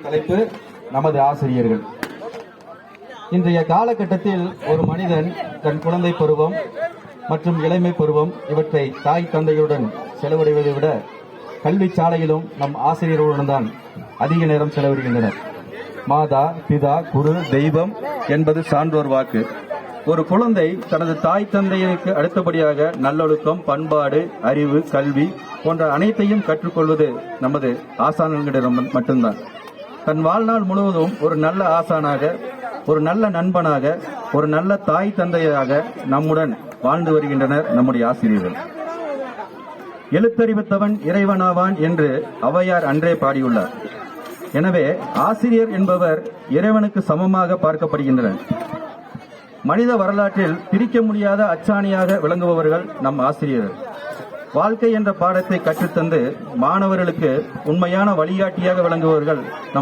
தலைப்பு நமது ஆசிரியர்கள். இன்றைய காலகட்டத்தில் ஒரு மனிதன் தன் குழந்தை பருவம் மற்றும் இளமை பருவம் இவற்றை தாய் தந்தையுடன் செலவிடுவதை விட கல்வி சாலையிலும் நம் ஆசிரியர்களுடன் தான் அதிக நேரம் செலவிடுகின்றனர். மாதா பிதா குரு தெய்வம் என்பது சான்றோர் வாக்கு. ஒரு குழந்தை தனது தாய் தந்தையருக்கு அடுத்தபடியாக நல்லொழுக்கம், பண்பாடு, அறிவு, கல்வி போன்ற அனைத்தையும் கற்றுக்கொள்வது நமது ஆசான்களிடம் மட்டும்தான். தன் வாழ்நாள் முழுவதும் ஒரு நல்ல ஆசானாக, ஒரு நல்ல நண்பனாக, ஒரு நல்ல தாய் தந்தையாக நம்முடன் வாழ்ந்து வருகின்றனர் நம்முடைய ஆசிரியர்கள். எழுத்தறிவித்தவன் இறைவனாவான் என்று ஔவையார் அன்றே பாடியுள்ளார். எனவே ஆசிரியர் என்பவர் இறைவனுக்கு சமமாக பார்க்கப்படுகின்றனர். மனித வரலாற்றில் பிரிக்க முடியாத அச்சாணியாக விளங்குபவர்கள் நம் ஆசிரியர்கள். வாழ்க்கை என்ற பாடத்தை கற்றுத்தந்து மாணவர்களுக்கு உண்மையான வழிகாட்டியாக விளங்குபவர்கள் நம்